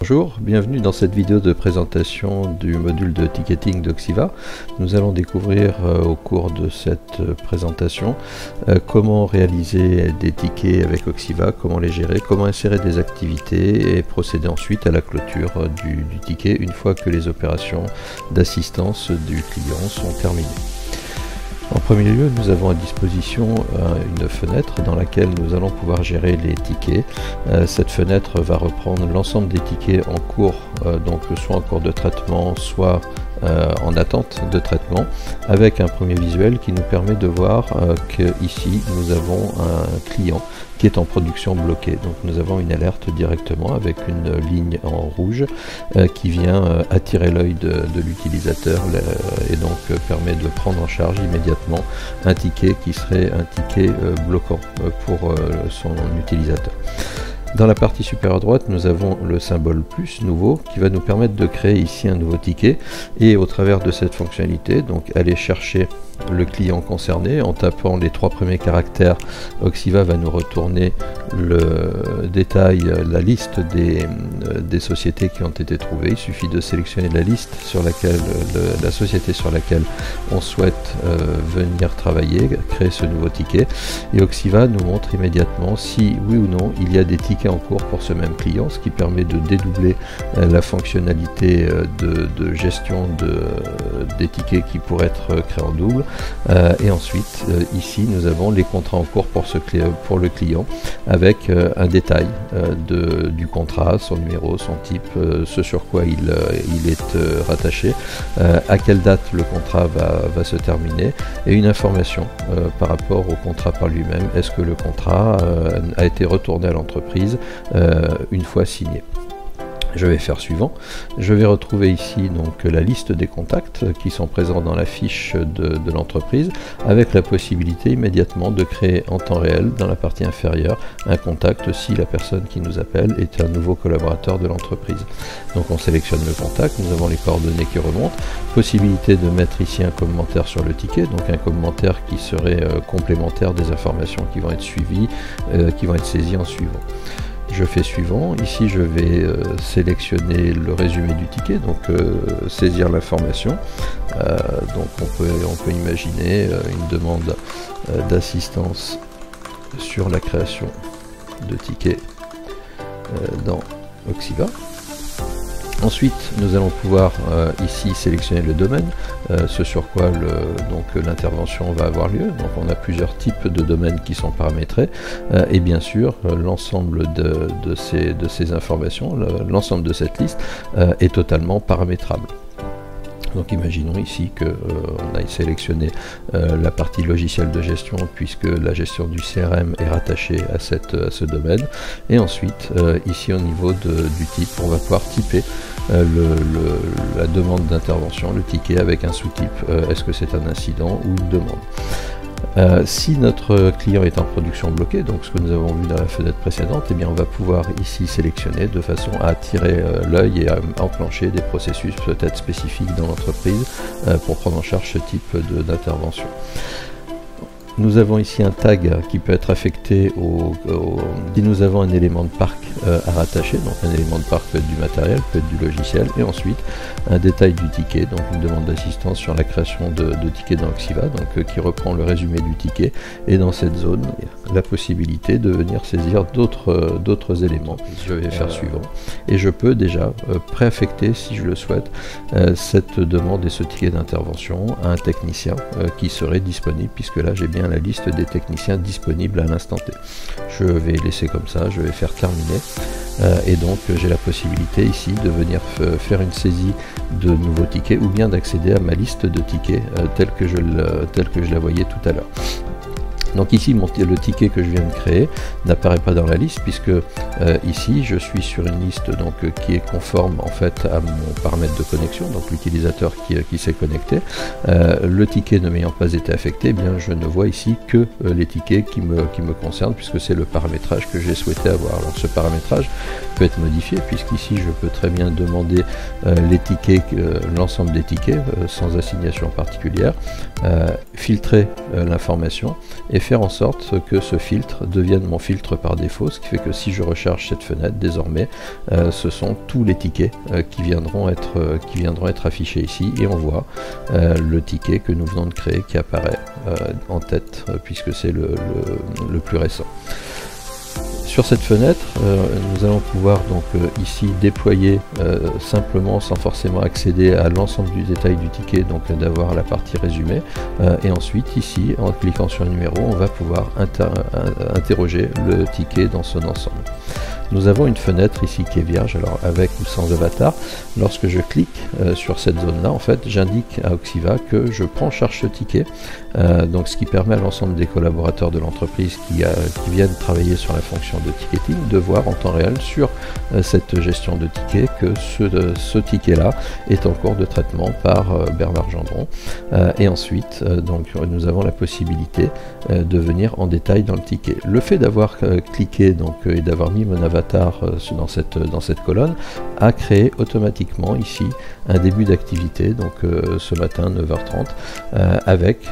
Bonjour, bienvenue dans cette vidéo de présentation du module de ticketing d'Oxiva. Nous allons découvrir au cours de cette présentation comment réaliser des tickets avec Oxiva, comment les gérer, comment insérer des activités et procéder ensuite à la clôture du ticket une fois que les opérations d'assistance du client sont terminées. En premier lieu, nous avons à disposition une fenêtre dans laquelle nous allons pouvoir gérer les tickets. Cette fenêtre va reprendre l'ensemble des tickets en cours, donc soit en cours de traitement, soit en attente de traitement, avec un premier visuel qui nous permet de voir qu'ici nous avons un client qui est en production bloquée. Donc nous avons une alerte directement avec une ligne en rouge qui vient attirer l'œil de l'utilisateur et donc permet de prendre en charge immédiatement un ticket qui serait un ticket bloquant pour son utilisateur. Dans la partie supérieure droite, nous avons le symbole plus nouveau qui va nous permettre de créer ici un nouveau ticket et au travers de cette fonctionnalité, donc aller chercher le client concerné en tapant les 3 premiers caractères. Oxiva va nous retourner le détail, la liste des sociétés qui ont été trouvées. Il suffit de sélectionner la liste sur laquelle la société sur laquelle on souhaite venir travailler, créer ce nouveau ticket, et Oxiva nous montre immédiatement si oui ou non il y a des tickets en cours pour ce même client, ce qui permet de dédoubler la fonctionnalité de gestion des tickets qui pourraient être créés en double. Et ensuite ici nous avons les contrats en cours pour le client avec un détail du contrat, son numéro, son type, ce sur quoi il est rattaché, à quelle date le contrat va se terminer et une information par rapport au contrat par lui-même. Est-ce que le contrat a été retourné à l'entreprise une fois signé? Je vais faire suivant. Je vais retrouver ici donc la liste des contacts qui sont présents dans la fiche de l'entreprise, avec la possibilité immédiatement de créer en temps réel dans la partie inférieure un contact si la personne qui nous appelle est un nouveau collaborateur de l'entreprise. Donc on sélectionne le contact, nous avons les coordonnées qui remontent, possibilité de mettre ici un commentaire sur le ticket, donc un commentaire qui serait complémentaire des informations qui vont être suivies, qui vont être saisies en suivant. Je fais suivant, ici je vais sélectionner le résumé du ticket, donc saisir l'information. Donc on peut imaginer une demande d'assistance sur la création de tickets dans Oxiva. Ensuite, nous allons pouvoir ici sélectionner le domaine, ce sur quoi l'intervention va avoir lieu. Donc on a plusieurs types de domaines qui sont paramétrés et bien sûr l'ensemble de ces informations, l'ensemble de cette liste est totalement paramétrable. Donc imaginons ici qu'on aille sélectionner la partie logiciel de gestion puisque la gestion du CRM est rattachée à ce domaine. Et ensuite, ici au niveau du type, on va pouvoir typer la demande d'intervention, le ticket avec un sous-type. Est-ce que c'est un incident ou une demande? Si notre client est en production bloquée, donc ce que nous avons vu dans la fenêtre précédente, eh bien on va pouvoir ici sélectionner de façon à attirer l'œil et à enclencher des processus peut-être spécifiques dans l'entreprise pour prendre en charge ce type d'intervention. Nous avons ici un tag qui peut être affecté si nous avons un élément de parc à rattacher, donc un élément de parc peut être du matériel, peut être du logiciel, et ensuite un détail du ticket, donc une demande d'assistance sur la création de tickets dans Oxiva, donc qui reprend le résumé du ticket, et dans cette zone, la possibilité de venir saisir d'autres éléments. Je vais faire suivant, et je peux déjà préaffecter, si je le souhaite, cette demande et ce ticket d'intervention à un technicien qui serait disponible, puisque là j'ai bien la liste des techniciens disponibles à l'instant T. Je vais laisser comme ça, je vais faire terminer et donc j'ai la possibilité ici de venir faire une saisie de nouveaux tickets ou bien d'accéder à ma liste de tickets telle que je la voyais tout à l'heure. Donc ici, le ticket que je viens de créer n'apparaît pas dans la liste puisque ici, je suis sur une liste donc, qui est conforme en fait à mon paramètre de connexion, donc l'utilisateur qui s'est connecté. Le ticket ne m'ayant pas été affecté, eh bien, je ne vois ici que les tickets qui me concernent puisque c'est le paramétrage que j'ai souhaité avoir. Alors ce paramétrage peut être modifié puisqu'ici, je peux très bien demander les tickets, l'ensemble des tickets sans assignation particulière, filtrer l'information et faire en sorte que ce filtre devienne mon filtre par défaut, ce qui fait que si je recharge cette fenêtre, désormais ce sont tous les tickets qui viendront être affichés ici, et on voit le ticket que nous venons de créer qui apparaît en tête puisque c'est le plus récent. Sur cette fenêtre, nous allons pouvoir donc ici déployer simplement, sans forcément accéder à l'ensemble du détail du ticket, donc d'avoir la partie résumée, et ensuite ici, en cliquant sur le numéro, on va pouvoir interroger le ticket dans son ensemble. Nous avons une fenêtre ici qui est vierge, alors avec ou sans avatar. Lorsque je clique sur cette zone là, en fait j'indique à Auxiva que je prends en charge ce ticket, donc ce qui permet à l'ensemble des collaborateurs de l'entreprise qui viennent travailler sur la fonction de ticketing de voir en temps réel sur cette gestion de ticket que ce ticket là est en cours de traitement par Bernard Gendron, et ensuite donc nous avons la possibilité de venir en détail dans le ticket. Le fait d'avoir cliqué donc et d'avoir mis mon avatar dans cette colonne a créé automatiquement ici un début d'activité, donc ce matin 9h30, avec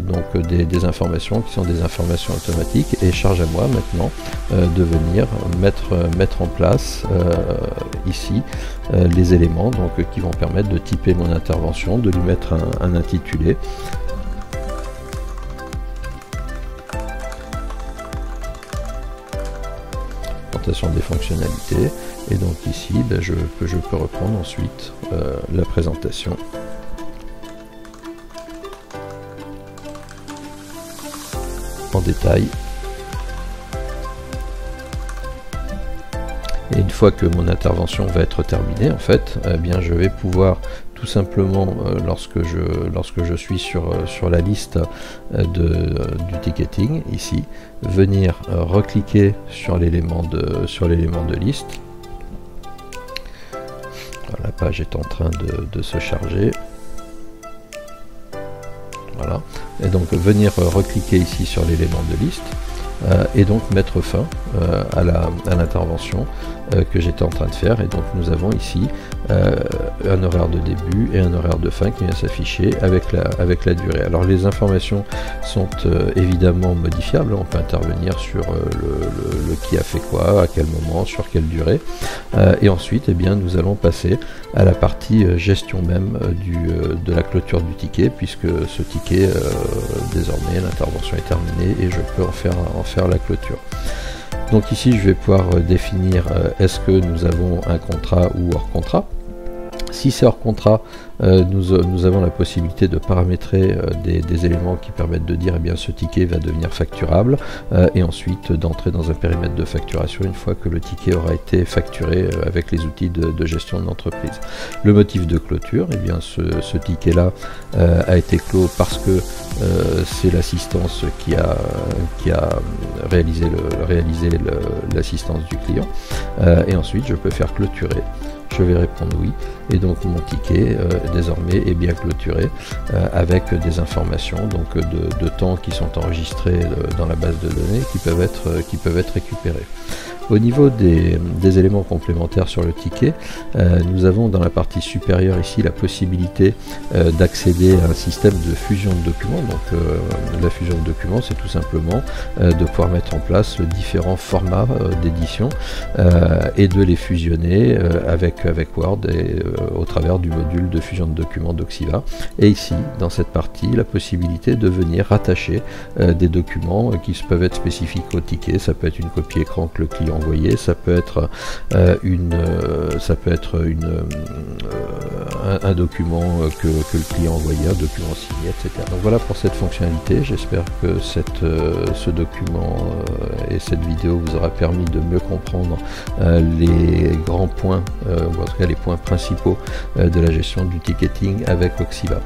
donc des informations qui sont des informations automatiques, et charge à moi maintenant de venir mettre en place ici les éléments donc qui vont permettre de typer mon intervention, de lui mettre un intitulé. Des fonctionnalités, et donc ici je peux reprendre ensuite la présentation en détail, et une fois que mon intervention va être terminée, en fait, eh bien je vais pouvoir tout simplement, lorsque je suis sur la liste du ticketing, ici, venir recliquer sur l'élément de liste. Alors, la page est en train de se charger. Voilà. Et donc venir recliquer ici sur l'élément de liste. Et donc mettre fin à l'intervention que j'étais en train de faire, et donc nous avons ici un horaire de début et un horaire de fin qui vient s'afficher avec la durée. Alors les informations sont évidemment modifiables, on peut intervenir sur le qui a fait quoi, à quel moment, sur quelle durée, et ensuite eh bien, nous allons passer à la partie gestion même de la clôture du ticket, puisque ce ticket désormais l'intervention est terminée et je peux en faire la clôture. Donc ici je vais pouvoir définir est-ce que nous avons un contrat ou hors contrat. Si c'est hors contrat, nous avons la possibilité de paramétrer des éléments qui permettent de dire eh bien ce ticket va devenir facturable, et ensuite d'entrer dans un périmètre de facturation une fois que le ticket aura été facturé avec les outils de gestion de l'entreprise. Le motif de clôture, eh bien ce ticket là a été clos parce que c'est l'assistance qui a réalisé l'assistance du client, et ensuite je peux faire clôturer. Je vais répondre oui, et donc mon ticket désormais est bien clôturé avec des informations donc de temps qui sont enregistrées dans la base de données qui peuvent être récupérées. Au niveau des éléments complémentaires sur le ticket, nous avons dans la partie supérieure ici la possibilité d'accéder à un système de fusion de documents. Donc la fusion de documents, c'est tout simplement de pouvoir mettre en place différents formats d'édition et de les fusionner avec Word et au travers du module de fusion de documents d'Auxiva. Et ici, dans cette partie, la possibilité de venir rattacher des documents qui peuvent être spécifiques au ticket. Ça peut être une copie écran que le client envoyé, ça peut être un document que le client envoyé, un document signé, etc. Donc voilà pour cette fonctionnalité. J'espère que ce document et cette vidéo vous aura permis de mieux comprendre les grands points, ou en tout cas les points principaux de la gestion du ticketing avec Auxiva.